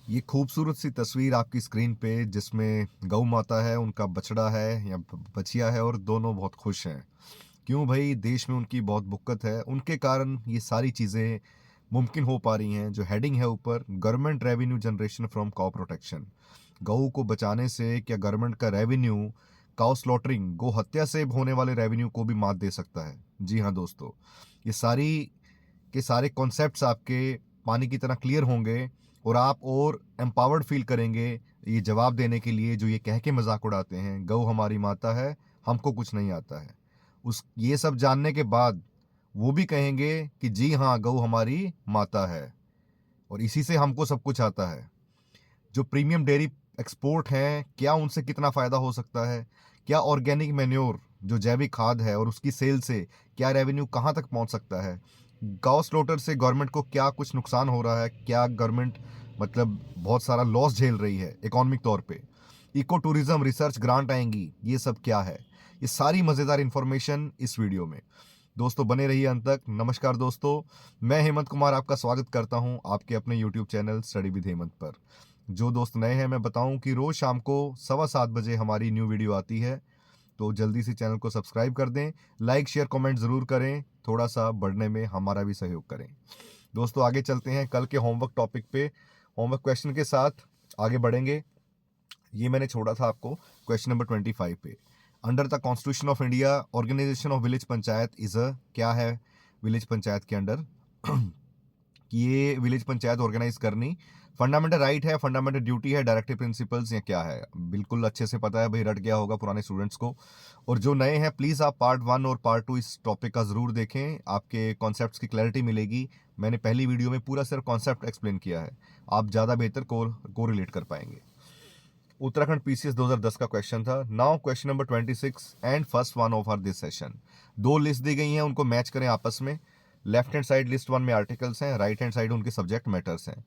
ये खूबसूरत सी तस्वीर आपकी स्क्रीन पे जिसमें गऊ माता है, उनका बछड़ा है या बछिया है और दोनों बहुत खुश हैं। क्यों भाई? देश में उनकी बहुत बुक्कत है, उनके कारण ये सारी चीज़ें मुमकिन हो पा रही हैं। जो हेडिंग है ऊपर, government revenue generation from cow protection. गऊ को बचाने से क्या गवर्नमेंट का रेवेन्यू काउ स्लॉटरिंग, गौ हत्या से होने वाले रेवेन्यू को भी मात दे सकता है? जी हाँ दोस्तों, ये सारी के सारे कॉन्सेप्ट्स आपके पानी की तरह क्लियर होंगे और आप और एम्पावर्ड फील करेंगे ये जवाब देने के लिए जो ये कह के मजाक उड़ाते हैं, गौ हमारी माता है, हमको कुछ नहीं आता है। उस ये सब जानने के बाद वो भी कहेंगे कि जी हाँ, गौ हमारी माता है और इसी से हमको सब कुछ आता है। जो प्रीमियम डेयरी एक्सपोर्ट हैं, क्या उनसे कितना फ़ायदा हो सकता है? क्या ऑर्गेनिक मैन्योर जो जैविक खाद है और उसकी सेल से क्या रेवेन्यू कहाँ तक पहुँच सकता है? गौ स्लॉटर से गवर्नमेंट को क्या कुछ नुकसान हो रहा है? क्या गवर्नमेंट मतलब बहुत सारा लॉस झेल रही है इकोनॉमिक तौर पे? इको टूरिज्म रिसर्च ग्रांट आएंगी, ये सब क्या है? ये सारी मज़ेदार इन्फॉर्मेशन इस वीडियो में। दोस्तों बने रहिए अंत तक। नमस्कार दोस्तों, मैं हेमंत कुमार आपका स्वागत करता हूं आपके अपने YouTube channel study with Hemant पर। जो दोस्त नए हैं, मैं बताऊं कि रोज़ शाम को 7:15 बजे हमारी न्यू वीडियो आती है, तो जल्दी से चैनल को सब्सक्राइब कर दें, लाइक शेयर कमेंट ज़रूर करें, थोड़ा सा बढ़ने में हमारा भी सहयोग करें। दोस्तों आगे चलते हैं कल के होमवर्क टॉपिक पे, होमवर्क क्वेश्चन के साथ आगे बढ़ेंगे। ये मैंने छोड़ा था आपको क्वेश्चन नंबर 25 पे। Under the constitution of India, organisation of village panchayat is a, क्या है विलेज पंचायत के अंडर? कि ये विलेज पंचायत ऑर्गेनाइज करनी फंडामेंटल राइट है, फंडामेंटल ड्यूटी है, डायरेक्टिव प्रिंसिपल्स या क्या है? बिल्कुल अच्छे से पता है भाई, रट गया होगा पुराने स्टूडेंट्स को। और जो नए हैं प्लीज़ आप पार्ट 1 और पार्ट 2 इस टॉपिक का ज़रूर देखें, आपके कॉन्सेप्ट्स की क्लैरिटी मिलेगी। मैंने पहली वीडियो में पूरा सिर्फ कॉन्सेप्ट एक्सप्लेन किया है, आप ज़्यादा बेहतर को रिलेट कर पाएंगे। उत्तराखंड पीसीएस 2010 का क्वेश्चन था। Now question number 26 and first one of our this session. दो लिस्ट दी गई हैं, उनको मैच करें आपस में। Left hand side list one में आर्टिकल्स हैं, राइट हैंड साइड उनके सब्जेक्ट मैटर्स हैं।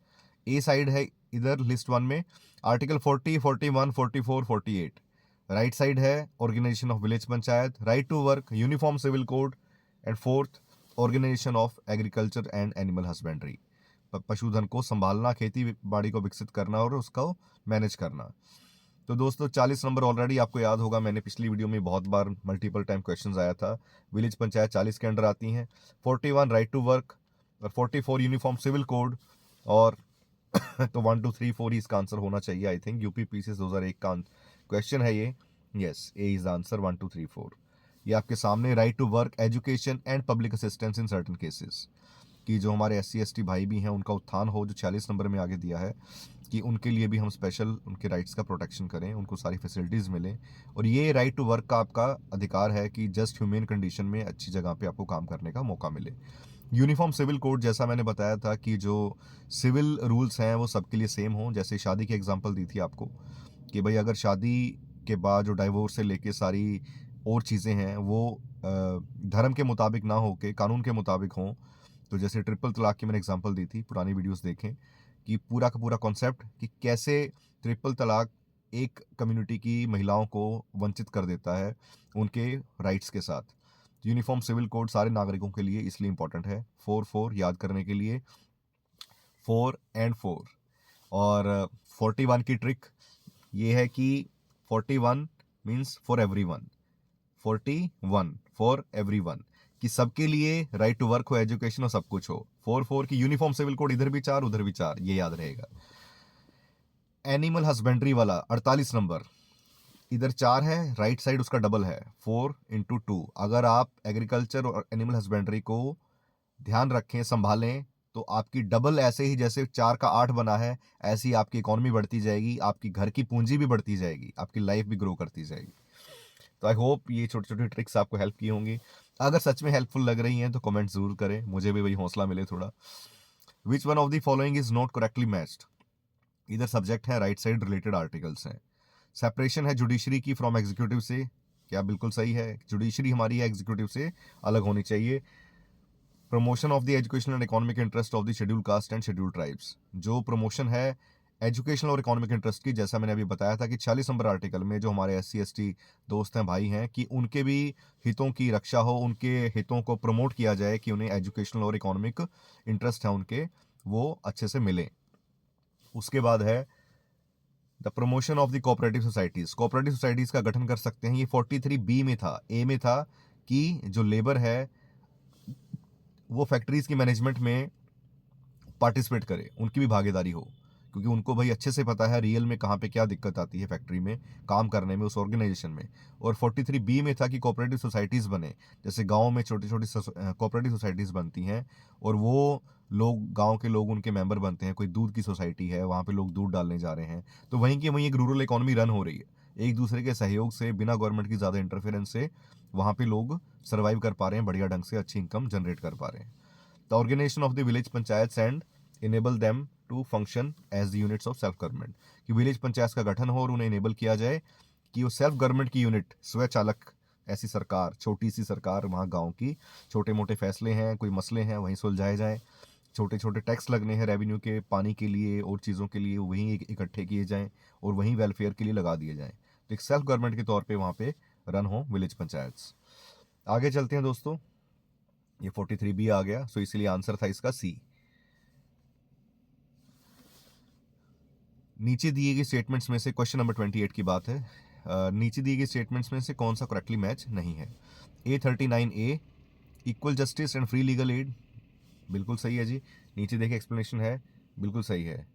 ए साइड है इधर लिस्ट वन में आर्टिकल 40, 41, 44, 48। राइट साइड है organisation of village panchayat, right to work, uniform civil code and fourth organisation of agriculture and animal husbandry. पशुधन को संभालना, खेती बाड़ी को विकसित करना और उसका मैनेज करना। तो दोस्तों 40 नंबर ऑलरेडी आपको याद होगा, मैंने पिछली वीडियो में बहुत बार मल्टीपल टाइम क्वेश्चंस आया था। विलेज पंचायत 40 के अंडर आती हैं। 41 राइट टू वर्क और 44 यूनिफॉर्म सिविल कोड और तो 1 2 3 4 ही इसका आंसर होना चाहिए। आई थिंक यूपी पीसीएस 2001 का क्वेश्चन है ये। Yes, A is the answer, 1 2 3 4। ये आपके सामने right to work, education and public assistance in certain cases, कि जो हमारे SC ST भाई भी हैं उनका उत्थान हो, जो 40 नंबर में आगे दिया है कि उनके लिए भी हम स्पेशल उनके राइट्स का प्रोटेक्शन करें, उनको सारी फैसिलिटीज़ मिलें। और ये राइट टू वर्क का आपका अधिकार है कि जस्ट ह्यूमेन कंडीशन में अच्छी जगह पे आपको काम करने का मौका मिले। यूनिफॉर्म सिविल कोड, जैसा मैंने बताया था कि जो सिविल रूल्स हैं वो सबके लिए सेम हों। जैसे शादी की एग्जांपल दी थी आपको कि भाई अगर शादी के बाद जो डाइवोर्स से लेके सारी और चीज़ें हैं वो धर्म के मुताबिक ना हो के कानून के मुताबिक हों, तो जैसे ट्रिपल तलाक की मैंने एग्जांपल दी थी, पुरानी वीडियोस देखें, कि पूरा का पूरा कॉन्सेप्ट कि कैसे ट्रिपल तलाक एक कम्युनिटी की महिलाओं को वंचित कर देता है उनके राइट्स के साथ। यूनिफॉर्म सिविल कोड सारे नागरिकों के लिए इसलिए इंपॉर्टेंट है, 4 याद करने के लिए, 4 और 4। और 41 की ट्रिक ये है कि 41 means for everyone, 41 for everyone, कि सबके लिए राइट टू वर्क हो, एजुकेशन हो, सब कुछ हो। 4 की यूनिफॉर्म सिविल कोड, इधर भी 4 उधर भी 4, ये याद रहेगा। एनिमल हस्बेंड्री वाला 48 नंबर, इधर 4 है, राइट साइड उसका डबल है, 4 × 2। अगर आप एग्रीकल्चर और एनिमल हस्बेंड्री को ध्यान रखें, संभालें, तो आपकी डबल, ऐसे ही जैसे 4 का 8 बना है, ऐसी आपकी इकोनॉमी बढ़ती जाएगी, आपकी घर की पूंजी भी बढ़ती जाएगी, आपकी लाइफ भी ग्रो करती जाएगी। तो आई होप ये छोटी छोटी ट्रिक्स आपको हेल्प की होंगी। अगर सच में हेल्पफुल लग रही हैं तो कमेंट जरूर करें, मुझे भी वही हौसला मिले थोड़ा। विच one of the following is not correctly matched? इधर सब्जेक्ट है, राइट साइड रिलेटेड आर्टिकल्स हैं। सेपरेशन है जुडिशरी की फ्रॉम एग्जीक्यूटिव से, क्या बिल्कुल सही है? जुडिशरी हमारी है एग्जीक्यूटिव से अलग होनी चाहिए। Promotion of the educational and economic interest of the schedule caste and schedule tribes, जो प्रमोशन है एजुकेशनल और इकोनॉमिक इंटरेस्ट की, जैसा मैंने अभी बताया था कि 40 नंबर आर्टिकल में जो हमारे SC ST दोस्त हैं, भाई हैं, कि उनके भी हितों की रक्षा हो, उनके हितों को प्रमोट किया जाए, कि उन्हें एजुकेशनल और इकोनॉमिक इंटरेस्ट है उनके, वो अच्छे से मिले। उसके बाद है the promotion of the cooperative societies. Cooperative societies का गठन कर सकते हैं, ये 43B में था। ए में था कि जो लेबर है वो फैक्ट्रीज की मैनेजमेंट में पार्टिसिपेट करे, उनकी भी भागीदारी हो, क्योंकि उनको भाई अच्छे से पता है रियल में कहाँ पे क्या दिक्कत आती है फैक्ट्री में काम करने में, उस ऑर्गेनाइजेशन में। और 43B में था कि कोऑपरेटिव सोसाइटीज़ बने, जैसे गांव में छोटी छोटी कोऑपरेटिव सोसाइटीज़ बनती हैं और वो लोग, गांव के लोग उनके मेंबर बनते हैं। कोई दूध की सोसाइटी है, वहाँ पे लोग दूध डालने जा रहे हैं, तो वहीं की वहीं एक रूरल इकोनॉमी रन हो रही है। एक दूसरे के सहयोग से, बिना गवर्नमेंट की ज़्यादा इंटरफेरेंस से वहाँ पे लोग सर्वाइव कर पा रहे हैं, बढ़िया ढंग से अच्छी इनकम जनरेट कर पा रहे हैं। The organisation of the village panchayat and enable them to function as the units of self government, कि विलेज पंचायत का गठन हो और उन्हें इनेबल किया जाए कि वो सेल्फ गवर्नमेंट की यूनिट, स्वचालक ऐसी सरकार, छोटी सी सरकार, वहाँ गांव की छोटे मोटे फैसले हैं, कोई मसले हैं, वहीं सुलझाए जाएं। छोटे छोटे टैक्स लगने हैं रेवेन्यू के, पानी के लिए और चीज़ों के लिए, वहीं इकट्ठे किए जाएं और वहीं वेलफेयर के लिए लगा दिए जाएं। तो एक सेल्फ गवर्नमेंट के तौर पे वहाँ पे रन हो विलेज पंचायत। आगे चलते हैं दोस्तों, ये 43B आ गया, सो इसलिए आंसर था इसका सी। नीचे दिए गए स्टेटमेंट्स में से, क्वेश्चन नंबर 28 की बात है, नीचे दिए गए स्टेटमेंट्स में से कौन सा करेक्टली मैच नहीं है। A39A, equal justice and free legal aid, बिल्कुल सही है जी। नीचे देखिए एक्सप्लेनेशन है, बिल्कुल सही है।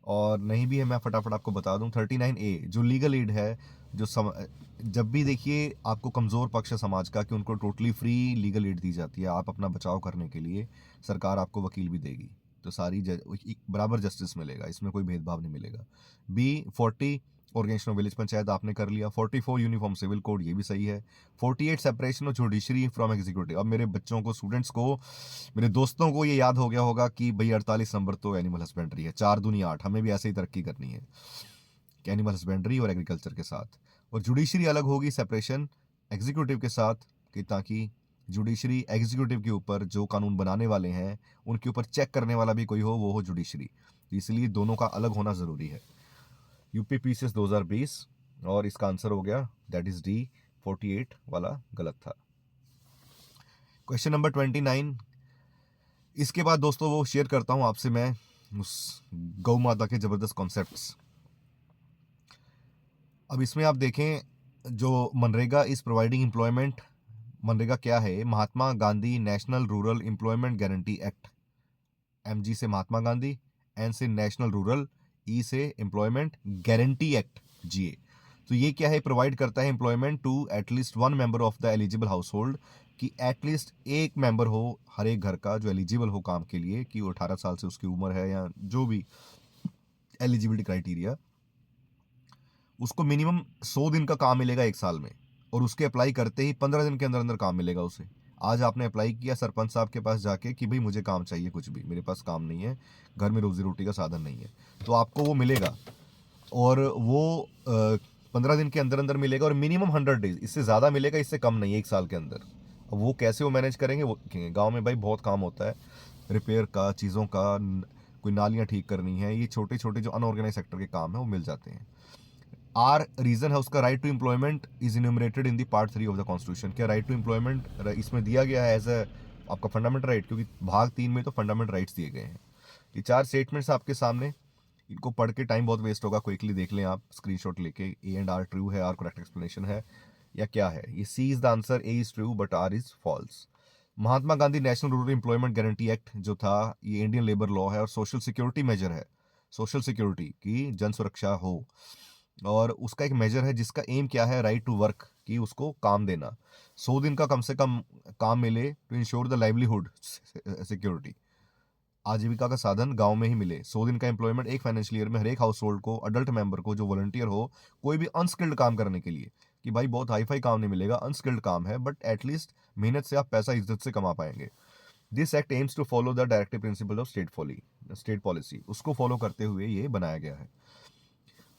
और नहीं भी है, मैं फटाफट आपको बता दूं, 39A जो लीगल एड है, जो जब भी देखिए आपको कमज़ोर पक्ष है समाज का कि उनको टोटली फ्री लीगल एड दी जाती है, आप अपना बचाव करने के लिए सरकार आपको वकील भी देगी, तो सारी बराबर जस्टिस मिलेगा, इसमें कोई भेदभाव नहीं मिलेगा। B40 organisation of village panchayat आपने कर लिया। 44 यूनिफॉर्म सिविल कोड, ये भी सही है। 48 separation of judiciary from executive. अब मेरे बच्चों को, स्टूडेंट्स को, मेरे दोस्तों को ये याद हो गया होगा कि भाई 48 नंबर तो एनिमल हस्बेंड्री है, 4 दूनी 8, हमें भी ऐसे ही तरक्की करनी है कि एनिमल हस्बेंड्री और एग्रीकल्चर के साथ। और जुडिशरी अलग होगी सेपरेशन एग्जीक्यूटिव के साथ, कि ताकि जुडिशरी एग्जीक्यूटिव के ऊपर जो कानून बनाने वाले हैं उनके ऊपर चेक करने वाला भी कोई हो, वो हो जुडिशरी, इसलिए दोनों का अलग होना ज़रूरी है। यूपी पीसीएस 2020, और इसका आंसर हो गया दैट इज डी, 48 वाला गलत था। क्वेश्चन नंबर 29, इसके बाद दोस्तों वो शेयर करता हूं आपसे मैं उस गौ माता के जबरदस्त कॉन्सेप्ट्स। अब इसमें आप देखें, जो MNREGA is providing employment, MNREGA क्या है, Mahatma Gandhi national rural employment guarantee act. MG से महात्मा गांधी, N से नेशनल रूरल, E से एम्प्लॉयमेंट गारंटी एक्ट, GA। तो ये क्या है, प्रोवाइड करता है employment to at least one member of the eligible household, कि एटलीस्ट एक मेंबर हो हर एक घर का जो एलिजिबल हो काम के लिए, कि वो 18 साल से उसकी उम्र है या जो भी एलिजिबिलिटी क्राइटेरिया, उसको मिनिमम 100 दिन का काम मिलेगा एक साल में, और उसके अप्लाई करते ही 15 दिन के अंदर अंदर काम मिलेगा उसे। आज आपने अप्लाई किया सरपंच साहब के पास जाके कि भाई मुझे काम चाहिए, कुछ भी मेरे पास काम नहीं है, घर में रोजी रोटी का साधन नहीं है, तो आपको वो मिलेगा, और वो 15 दिन के अंदर अंदर मिलेगा, और मिनिमम 100 डेज, इससे ज़्यादा मिलेगा, इससे कम नहीं, एक साल के अंदर। अब वो कैसे वो मैनेज करेंगे, वो गाँव में भाई बहुत काम होता है, रिपेयर का, चीज़ों का, कोई नालियाँ ठीक करनी है, ये छोटे छोटे जो अनऑर्गेनाइज सेक्टर के काम है वो मिल जाते हैं। आर रीजन है उसका, right to employment is enumerated in the part 3 of the constitution. क्या राइट टू एम्प्लॉयमेंट इसमें दिया गया है एज ए आपका फंडामेंटल राइट, क्योंकि भाग 3 में तो फंडामेंटल राइट्स दिए गए हैं। ये 4 स्टेटमेंट्स आपके सामने, इनको पढ़ के टाइम बहुत वेस्ट होगा, क्विकली देख लें आप स्क्रीनशॉट लेके। ए एंड आर ट्रू है, आर करेक्ट एक्सप्लेनेशन है या क्या है, ये C is the answer, A is true but R is false. Mahatma Gandhi national rural employment guarantee act जो था, ये इंडियन लेबर लॉ है और सोशल सिक्योरिटी मेजर है, सोशल सिक्योरिटी की जन सुरक्षा हो, और उसका एक मेजर है जिसका एम क्या है, राइट टू वर्क, कि उसको काम देना, 100 दिन का कम से कम काम मिले, to ensure the livelihood security, आजीविका का साधन गांव में ही मिले। 100 दिन का एम्प्लॉयमेंट एक फाइनेंशियल ईयर में हर एक हाउस होल्ड को, अडल्ट मेंबर को जो वॉलंटियर हो, कोई भी अनस्किल्ड काम करने के लिए, कि भाई बहुत हाई फाई काम नहीं मिलेगा, अनस्किल्ड काम है, बट एटलीस्ट मेहनत से आप पैसा इज्जत से कमा पाएंगे। This act aims to follow the directive principle of state policy, उसको फॉलो करते हुए ये बनाया गया है।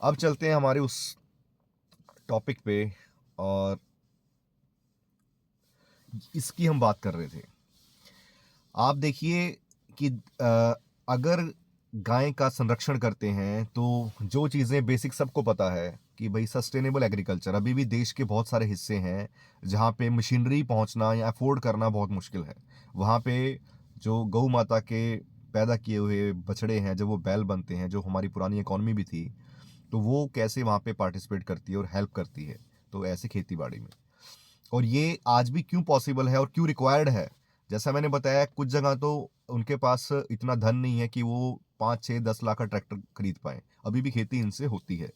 अब चलते हैं हमारे उस टॉपिक पे, और इसकी हम बात कर रहे थे। आप देखिए कि अगर गाय का संरक्षण करते हैं तो जो चीज़ें बेसिक सबको पता है कि भाई सस्टेनेबल एग्रीकल्चर, अभी भी देश के बहुत सारे हिस्से हैं जहाँ पे मशीनरी पहुँचना या अफोर्ड करना बहुत मुश्किल है, वहाँ पे जो गौ माता के पैदा किए हुए बछड़े हैं, जब वो बैल बनते हैं, जो हमारी पुरानी इकॉनमी भी थी, तो वो कैसे वहाँ पे पार्टिसिपेट करती है और हेल्प करती है, तो ऐसे खेती बाड़ी में। और ये आज भी क्यों पॉसिबल है और क्यों रिक्वायर्ड है? जैसा मैंने बताया, कुछ जगह तो उनके पास इतना धन नहीं है कि वो 5, 6, 10 लाख का ट्रैक्टर खरीद पाएँ। अभी भी खेती इनसे होती है।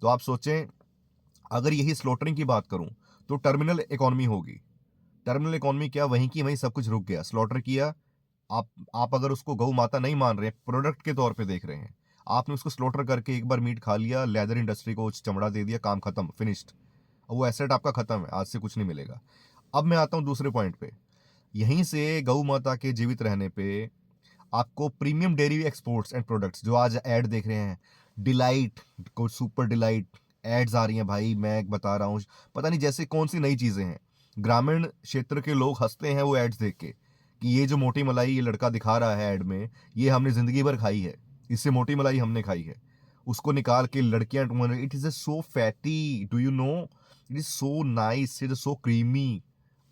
तो आप सोचें, अगर यही स्लॉटरिंग की बात करूँ, तो टर्मिनल इकॉनमी होगी। टर्मिनल इकॉनमी क्या, वहीं की वहीं सब कुछ रुक गया। स्लॉटर किया, आप अगर उसको गऊ माता नहीं मान रहे हैं, प्रोडक्ट के तौर पे देख रहे हैं, आपने उसको स्लॉटर करके एक बार मीट खा लिया, लेदर इंडस्ट्री को चमड़ा दे दिया, काम खत्म, फिनिश्ड। वो एसेट आपका खत्म है, आज से कुछ नहीं मिलेगा। अब मैं आता हूँ दूसरे पॉइंट पे। यहीं से गऊ माता के जीवित रहने पे आपको premium dairy exports and products, जो आज ऐड देख रहे हैं, डिलाइट को सुपर डिलाइट एड्स आ रही हैं भाई, मैं बता रहा हूँ, पता नहीं जैसे कौन सी नई चीजें हैं। ग्रामीण क्षेत्र के लोग हंसते हैं वो एड्स देख के, कि ये जो मोटी मलाई ये लड़का दिखा रहा है ऐड में, ये हमने जिंदगी भर खाई है, इससे मोटी मलाई हमने खाई है। उसको निकाल के लड़कियां, it is so fatty, do you know, it is so nice, it is so creamy.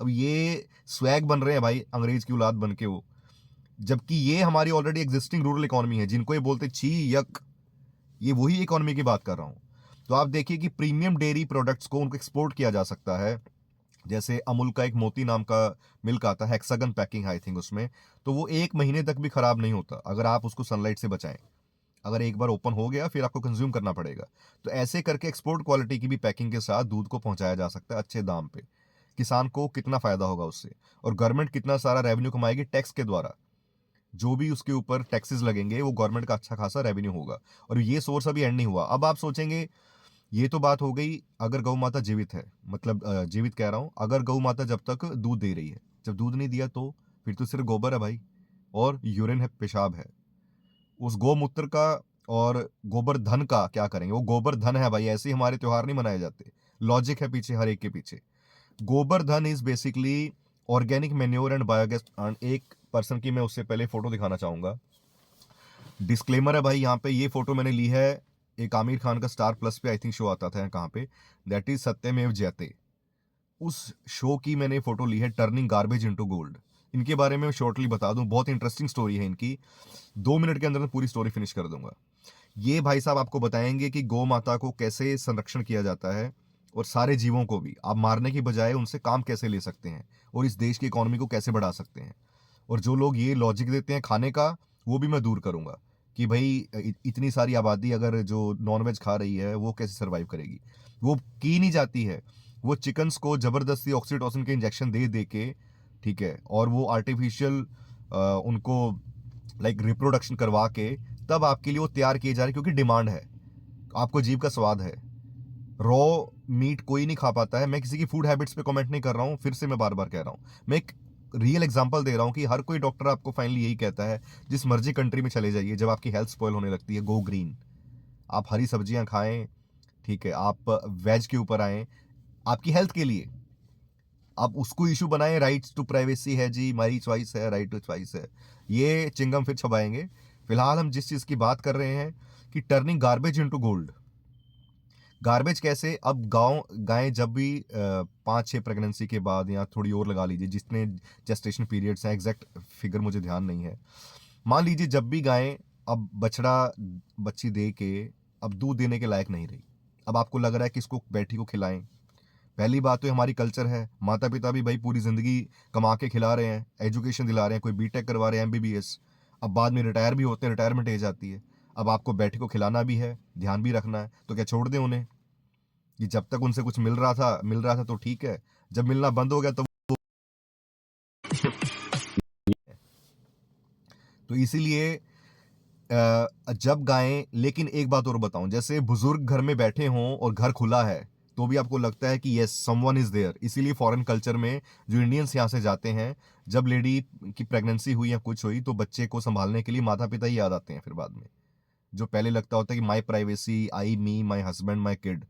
अब ये स्वैग बन रहे हैं भाई, अंग्रेज की औलाद बन के वो, जबकि ये हमारी ऑलरेडी एग्जिस्टिंग रूरल इकोनॉमी है, जिनको ये बोलते छी यक, ये वही इकोनॉमी की बात कर रहा हूँ। तो आप देखिए कि प्रीमियम डेयरी प्रोडक्ट्स को उनको एक्सपोर्ट किया जा सकता है। जैसे अमूल का एक मोती नाम का मिल्क आता है, हेक्सागन पैकिंग आई थिंक उसमें, तो वो 1 महीने तक भी खराब नहीं होता अगर आप उसको सनलाइट से बचाएं। अगर एक बार ओपन हो गया फिर आपको कंज्यूम करना पड़ेगा। तो ऐसे करके एक्सपोर्ट क्वालिटी की भी पैकिंग के साथ दूध को पहुंचाया जा सकता है अच्छे दाम पे। किसान को कितना फायदा होगा उससे, और गवर्नमेंट कितना सारा रेवेन्यू कमाएगी टैक्स के द्वारा। जो भी उसके ऊपर टैक्सेस लगेंगे वो गवर्नमेंट का अच्छा खासा रेवेन्यू होगा। और ये सोर्स अभी एंड नहीं हुआ। अब आप सोचेंगे, ये तो बात हो गई अगर गौ माता जीवित है, मतलब जीवित कह रहा हूं, अगर गौ माता जब तक दूध दे रही है, जब दूध नहीं दिया तो फिर तो सिर्फ गोबर है भाई, और यूरिन है, पेशाब है। उस गौमूत्र का और गोबर धन का क्या करेंगे? वो गोबर धन है भाई, ऐसे ही हमारे त्योहार नहीं मनाए जाते। लॉजिक है पीछे, हर एक के पीछे। गोबर धन is basically organic manure and biogas. एक पर्सन की मैं उससे पहले फोटो दिखाना चाहूंगा। डिस्क्लेमर है भाई, यहाँ पे ये फोटो मैंने ली है एक आमिर खान का स्टार प्लस पे आई थिंक शो आता था कहाँ पे, दैट इज सत्यमेव जयते। उस शो की मैंने फोटो ली है, टर्निंग गार्बेज इनटू गोल्ड। इनके बारे में शॉर्टली बता दूं, बहुत इंटरेस्टिंग स्टोरी है इनकी। 2 मिनट के अंदर मैं पूरी स्टोरी फिनिश कर दूंगा। ये भाई साहब आपको बताएंगे कि गौ माता को कैसे संरक्षण किया जाता है, और सारे जीवों को भी आप मारने की बजाय उनसे काम कैसे ले सकते हैं, और इस देश की इकोनॉमी को कैसे बढ़ा सकते हैं। और जो लोग ये लॉजिक देते हैं खाने का, वो भी मैं दूर करूंगा कि भाई इतनी सारी आबादी अगर जो नॉनवेज खा रही है वो कैसे सरवाइव करेगी। वो की नहीं जाती है। वो चिकन्स को जबरदस्ती ऑक्सीटोसिन के इंजेक्शन दे दे के, ठीक है, और वो आर्टिफिशियल उनको लाइक रिप्रोडक्शन करवा के तब आपके लिए वो तैयार किए जा रहे हैं, क्योंकि डिमांड है, आपको जीभ का स्वाद है। रॉ मीट कोई नहीं खा पाता है। मैं किसी की फूड हैबिट्स पे कमेंट नहीं कर रहा हूँ, फिर से मैं बार बार कह रहा हूँ, मैं एक रियल एग्जांपल दे रहा हूँ कि हर कोई डॉक्टर आपको फाइनली यही कहता है, जिस मर्जी कंट्री में चले जाइए, जब आपकी हेल्थ स्पॉइल होने लगती है, गो ग्रीन, आप हरी सब्जियां खाएं, ठीक है, आप वेज के ऊपर आए, आपकी हेल्थ के लिए। आप उसको इशू बनाएं, राइट्स टू प्राइवेसी है जी, हमारी चॉइस है, राइट टू चॉइस है, ये चिंगम फिर छपाएंगे। फिलहाल हम जिस चीज की बात कर रहे हैं कि turning garbage into gold. Garbage कैसे? अब गांव गायें जब भी 5-6 प्रेगनेंसी के बाद, या थोड़ी और लगा लीजिए जितने जेस्टेशन पीरियड्स हैं, एग्जैक्ट फिगर मुझे ध्यान नहीं है, मान लीजिए जब भी गायें अब बछड़ा बच्ची दे के अब दूध देने के लायक नहीं रही, अब आपको लग रहा है कि इसको बैठी को खिलाएं। पहली बात तो हमारी कल्चर है, माता पिता भी भाई पूरी जिंदगी कमा के खिला रहे हैं, एजुकेशन दिला रहे हैं, कोई बीटेक करवा रहे हैं, एमबीबीएस, अब बाद में रिटायर भी होते हैं, रिटायरमेंट एज आती है, अब आपको बैठी को खिलाना भी है, ध्यान भी रखना है, तो क्या छोड़ दें उन्हें? कि जब तक उनसे कुछ मिल रहा था तो ठीक है, जब मिलना बंद हो गया तो इसीलिए जब गायें, लेकिन एक बात और बताऊं, जैसे बुजुर्ग घर में बैठे हों और घर खुला है, तो भी आपको लगता है कि यस समवन इज देयर। इसीलिए फॉरेन कल्चर में जो इंडियंस यहाँ से जाते हैं, जब लेडी की प्रेगनेंसी हुई या कुछ हुई, तो बच्चे को संभालने के लिए माता पिता ही याद आते हैं फिर बाद में। जो पहले लगता होता है कि my privacy, I me my husband my kid,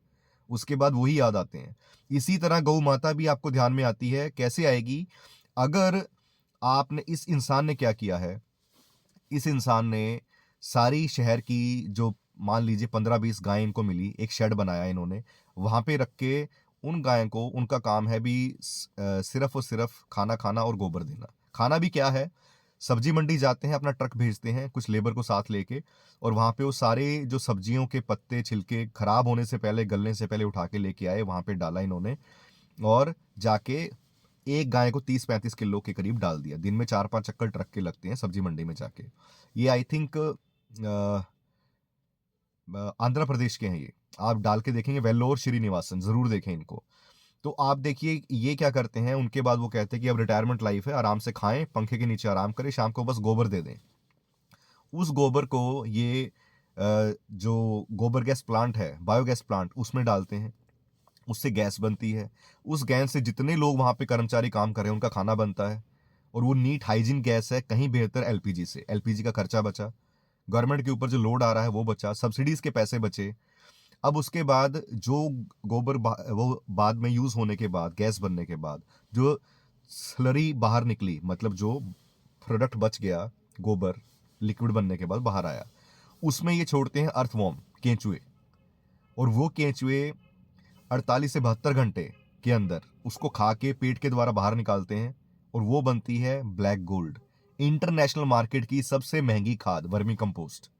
उसके बाद वही याद आते हैं। इसी तरह गौ माता भी आपको ध्यान में आती है। कैसे आएगी? अगर आपने, इस इंसान ने क्या किया है, इस इंसान ने सारी शहर की जो, मान लीजिए 15-20 गायें इनको मिली, एक शेड बनाया इन्होंने, वहां पे रख के उन गायों को, उनका काम है भी सिर्फ और सिर्फ खाना खाना और गोबर देना। खाना भी क्या है, सब्जी मंडी जाते हैं, अपना ट्रक भेजते हैं कुछ लेबर को साथ लेके, और वहाँ पे वो सारे जो सब्जियों के पत्ते छिलके खराब होने से पहले, गलने से पहले उठा के लेके आए, वहाँ पे डाला इन्होंने, और जाके एक गाय को 30-35 किलो के करीब डाल दिया। दिन में 4-5 चक्कर ट्रक के लगते हैं सब्जी मंडी में जाके। ये आई थिंक आंध्र प्रदेश के हैं ये। आप डाल के देखेंगे, वेल्लोर श्रीनिवासन, जरूर देखें इनको। तो आप देखिए ये क्या करते हैं, उनके बाद वो कहते हैं कि अब रिटायरमेंट लाइफ है, आराम से खाएं, पंखे के नीचे आराम करें, शाम को बस गोबर दे दें। उस गोबर को ये जो गोबर गैस प्लांट है, बायोगैस प्लांट, उसमें डालते हैं, उससे गैस बनती है। उस गैस से जितने लोग वहां पे कर्मचारी काम कर रहे हैं उनका खाना बनता है, और वो नीट हाइजीन गैस है, कहीं बेहतर एलपीजी से। एलपीजी का खर्चा बचा, गवर्नमेंट के ऊपर जो लोड आ रहा है वो बचा, सब्सिडीज के पैसे बचे। अब उसके बाद जो वो बाद में यूज होने के बाद, गैस बनने के बाद जो स्लरी बाहर निकली, मतलब जो प्रोडक्ट बच गया, गोबर लिक्विड बनने के बाद बाहर आया, उसमें ये छोड़ते हैं अर्थवॉर्म, केंचुए। और वो केंचुए 48 से 72 घंटे के अंदर उसको खा के पेट के द्वारा बाहर निकालते हैं, और वो बनती है ब्लैक गोल्ड, इंटरनेशनल मार्केट की सबसे महंगी खाद, वर्मी कंपोस्ट।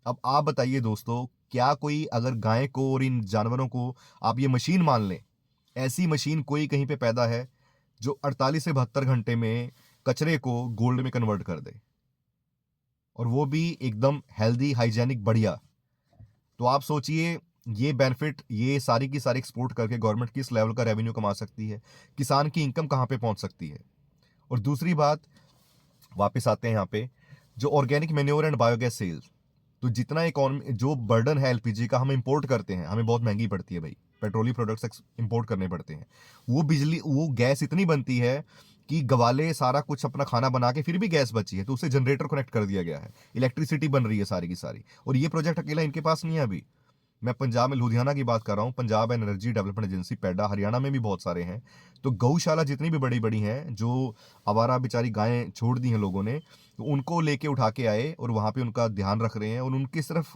अब आप बताइए दोस्तों, क्या कोई अगर गाय को और इन जानवरों को आप ये मशीन मान लें, ऐसी मशीन कोई कहीं पे पैदा है जो 48 से 72 घंटे में कचरे को गोल्ड में कन्वर्ट कर दे, और वो भी एकदम हेल्दी, हाइजेनिक, बढ़िया। तो आप सोचिए, ये बेनिफिट, ये सारी की सारी एक्सपोर्ट करके गवर्नमेंट किस लेवल का रेवेन्यू कमा सकती है, किसान की इनकम कहां पे पहुंच सकती है। और दूसरी बात, वापस आते हैं यहाँ पे, जो organic manure and biogas sales, तो जितना इकोनॉमी जो बर्डन है एलपीजी का, हम इंपोर्ट करते हैं, हमें बहुत महंगी पड़ती है भाई, पेट्रोलियम प्रोडक्ट्स इंपोर्ट करने पड़ते हैं। वो बिजली, वो गैस इतनी बनती है कि गवाले सारा कुछ अपना खाना बना के फिर भी गैस बची है, तो उसे जनरेटर कनेक्ट कर दिया गया है, इलेक्ट्रिसिटी बन रही है सारी की सारी। और ये प्रोजेक्ट अकेला इनके पास नहीं है अभी, मैं पंजाब में लुधियाना की बात कर रहा हूँ, Punjab energy development agency PEDA, Haryana में भी बहुत सारे हैं। तो गौशाला जितनी भी बड़ी बड़ी हैं, जो आवारा बेचारी गायें छोड़ दी हैं लोगों ने, तो उनको लेके उठा के आए और वहाँ पे उनका ध्यान रख रहे हैं, और उनकी सिर्फ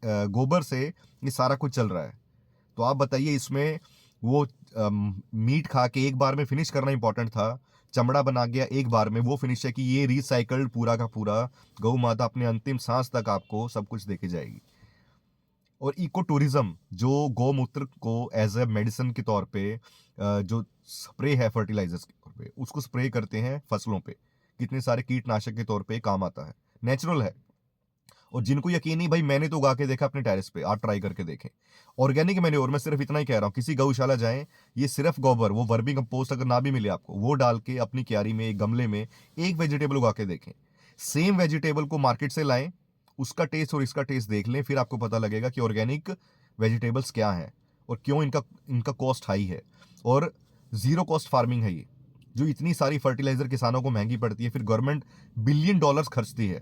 गोबर से ये सारा कुछ चल रहा है। तो आप बताइए, इसमें वो मीट खा के एक बार में फिनिश करना इंपॉर्टेंट था, चमड़ा बना गया एक बार में, वो फिनिश है कि ये रिसाइकल्ड पूरा का पूरा, गौ माता अपने अंतिम सांस तक आपको सब कुछ देके जाएगी। और इको टूरिज्म, जो गौमूत्र को एज ए मेडिसिन के तौर पे, जो स्प्रे है फर्टिलाइजर्स के तौर पे, उसको स्प्रे करते हैं फसलों पे, कितने सारे कीटनाशक के तौर पे काम आता है, नेचुरल है। और जिनको यकीन नहीं भाई, मैंने तो उगा के देखा अपने टेरेस पे, आप ट्राई करके देखें। ऑर्गेनिक मैन्योर, मैं सिर्फ इतना ही कह रहा हूँ, किसी गौशाला जाएं, ये सिर्फ गोबर, वो वर्मी कंपोस्ट अगर ना भी मिले आपको, वो डाल के अपनी क्यारी में, एक गमले में एक वेजिटेबल उगा के देखें। सेम वेजिटेबल को मार्केट से लाएं, उसका टेस्ट और इसका टेस्ट देख लें, फिर आपको पता लगेगा कि ऑर्गेनिक वेजिटेबल्स क्या हैं और क्यों इनका इनका कॉस्ट हाई है। और जीरो कॉस्ट फार्मिंग है ये, जो इतनी सारी फर्टिलाइजर किसानों को महंगी पड़ती है, फिर गवर्नमेंट बिलियन डॉलर्स खर्चती है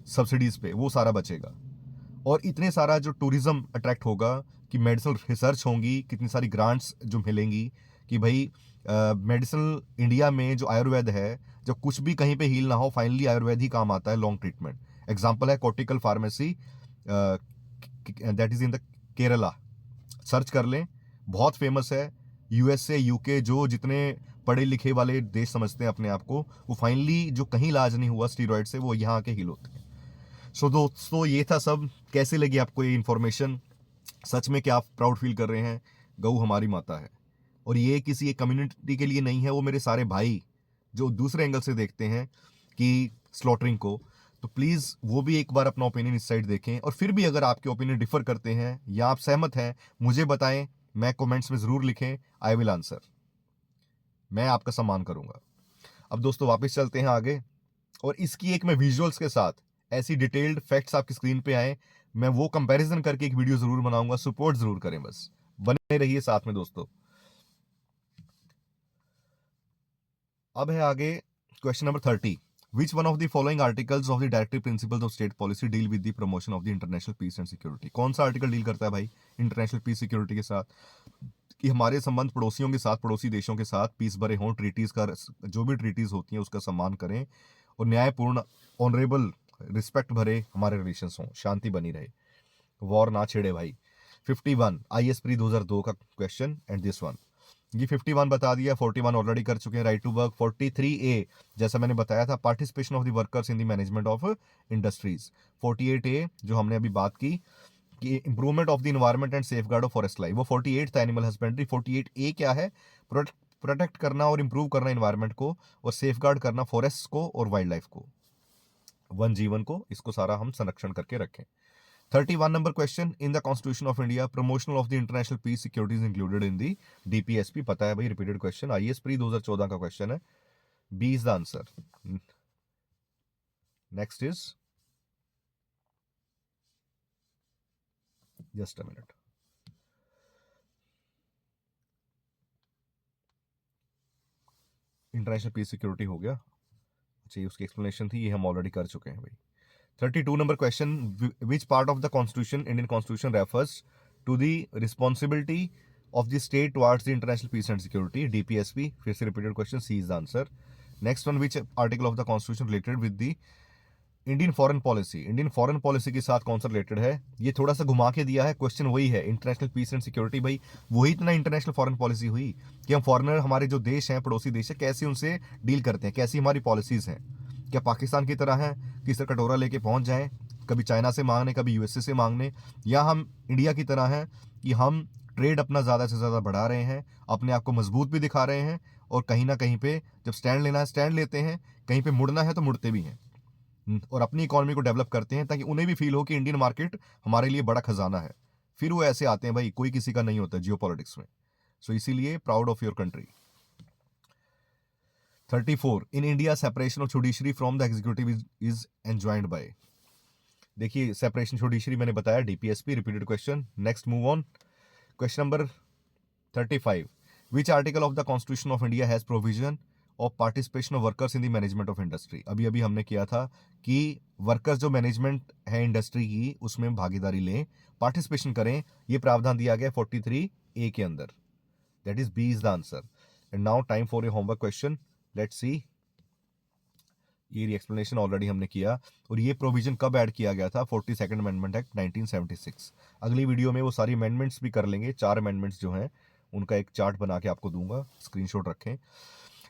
सब्सिडीज पे, वो सारा बचेगा। और इतने सारा जो टूरिज्म अट्रैक्ट होगा, कि मेडिसिनल रिसर्च होंगी, कितनी सारी ग्रांट्स जो मिलेंगी, कि भाई मेडिसिनल इंडिया में जो आयुर्वेद है, जब कुछ भी कहीं पे हील ना हो, फाइनली आयुर्वेद ही काम आता है लॉन्ग ट्रीटमेंट। एग्जाम्पल है cortical pharmacy, that is in the Kerala, search कर लें, बहुत फेमस है। यूएसए, यूके, जो जितने पढ़े लिखे वाले देश समझते हैं अपने आप को, वो फाइनली जो कहीं इलाज नहीं हुआ स्टीरॉयड से, वो यहाँ के हील होते हैं। सो दोस्तों, ये था सब। कैसे लगी आपको ये इन्फॉर्मेशन? सच में क्या आप प्राउड फील कर रहे हैं? गऊ हमारी माता है, और ये किसी एक कम्युनिटी के लिए नहीं है, वो मेरे सारे भाई जो दूसरे एंगल से देखते हैं कि स्लॉटरिंग को, तो प्लीज़ वो भी एक बार अपना ओपिनियन इस साइड देखें। और फिर भी अगर आपके ओपिनियन डिफर करते हैं या आप सहमत हैं, मुझे बताएं, मैं कमेंट्स में ज़रूर लिखें, आई विल आंसर, मैं आपका सम्मान करूंगा। अब दोस्तों वापस चलते हैं आगे, और इसकी एक मैं विजुअल्स के साथ, ऐसी डिटेल्ड फैक्ट्स आपकी स्क्रीन पे आए, मैं वो कंपैरिजन करके एक वीडियो जरूर बनाऊंगा, सपोर्ट जरूर करें, बस बने रहिए साथ में दोस्तों। अब है आगे question number 30। Which one of the following articles of the directive principles of state policy deal with the promotion of the international peace and security? कौन सा आर्टिकल डील करता है भाई इंटरनेशनल पीस सिक्योरिटी के साथ? कि हमारे संबंध पड़ोसियों के साथ, पड़ोसी देशों के साथ पीस भरे हों, ट्रीटीज का, जो भी ट्रीटीज होती हैं उसका सम्मान करें, और न्यायपूर्ण, ऑनरेबल, रिस्पेक्ट भरे हमारे रिलेशंस हों, शांति बनी रहे, वॉर ना छिड़े भाई। 51 आईएस प्री 2002 का क्वेश्चन एंड दिस वन। ये 51 बता दिया, 41 ऑलरेडी कर चुके हैं, राइट टू वर्क। 43A जैसा मैंने बताया था, participation of the workers in the management of industries. 48A जो हमने अभी बात की कि improvement of the environment and safe guard of forest life, वो 48 था एनिमल हस्बेंड्री। 48A क्या है? प्रोटेक्ट करना और इंप्रूव करना इन्वायरमेंट को, और सेफ गार्ड करना फॉरेस्ट को और वाइल्ड लाइफ को, वन जीवन को, इसको सारा हम संरक्षण करके रखें। 31 number question, in the constitution of India promotional of the international peace securities included in the DPSP. पता है भाई, रिपीटेड क्वेश्चन, आईएएस प्री 2014 का क्वेश्चन है। B is the answer. Next is, just a minute, international peace security हो गया। अच्छा, ये उसकी एक्सप्लेनेशन थी, ये हम ऑलरेडी कर चुके हैं भाई। 32 number question, which part of the constitution, Indian constitution, refers to the responsibility of the state towards the international peace and security, DPSP. फिर से repeated question, C is the answer. Next one, which article of the constitution related with the Indian foreign policy, Indian foreign policy के साथ कौन सा related है? ये थोड़ा सा घुमा के दिया है, क्वेश्चन वही है, इंटरनेशनल पीस एंड सिक्योरिटी। भाई वही इतना इंटरनेशनल फॉरेन पॉलिसी हुई कि हम फॉरेनर, हमारे जो देश हैं, पड़ोसी देश है, कैसे उनसे डील करते हैं, कैसी हमारी पॉलिसीज हैं। क्या पाकिस्तान की तरह है कि सर कटोरा लेके पहुंच जाएं, कभी चाइना से मांगने, कभी यूएसए से मांगने, या हम इंडिया की तरह हैं कि हम ट्रेड अपना ज़्यादा से ज़्यादा बढ़ा रहे हैं, अपने आप को मजबूत भी दिखा रहे हैं, और कहीं ना कहीं पे जब स्टैंड लेना है स्टैंड लेते हैं, कहीं पे मुड़ना है तो मुड़ते भी हैं, और अपनी इकोनॉमी को डेवलप करते हैं, ताकि उन्हें भी फील हो कि इंडियन मार्केट हमारे लिए बड़ा खजाना है। फिर वो ऐसे आते हैं भाई, कोई किसी का नहीं होता जियो पॉलिटिक्स में। सो इसीलिए proud of your country. 34, in India separation of judiciary from the executive is enjoined by. देखिए, सेपरेशन जुडिशरी मैंने बताया, DPSP, repeated question. Next move on, question number 35, which article of the constitution of India has provision of participation of workers in the management of industry. अभी अभी हमने किया था कि workers जो मैनेजमेंट है इंडस्ट्री की, उसमें भागीदारी लें, पार्टिसिपेशन करें, ये प्रावधान दिया गया 43A के अंदर। That is B is the answer. And now time for a homework question, let's see. ये एक्सप्लेनेशन ऑलरेडी हमने किया, और ये प्रोविजन कब ऐड किया गया था? 42nd amendment act 1976। अगली वीडियो में वो सारी अमेंडमेंट्स भी कर लेंगे, 4 अमेंडमेंट्स जो हैं उनका एक चार्ट बना के आपको दूंगा, स्क्रीनशॉट रखें।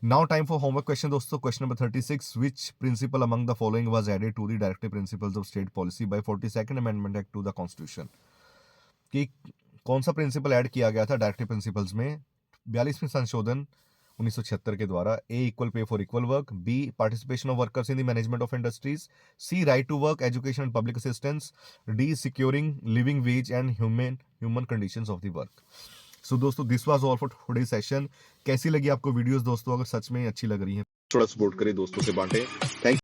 Now time for homework question दोस्तों। Question number 36, which principle among the following was added to the directive principles of state policy by 42nd amendment act to the constitution. कि कौन सा प्रिंसिपल ऐड किया गया था directive principles में 42वें संशोधन 1976 के द्वारा? A, equal pay for equal work. B, participation of workers in the management of industries. C, right to work, education and public assistance. D, securing living wage and human conditions of the work. So दोस्तों, this was all for today session. कैसी लगी आपको videos दोस्तों? अगर सच में अच्छी लग रही है, थोड़ा सपोर्ट करें, दोस्तों से बांटें। थैंक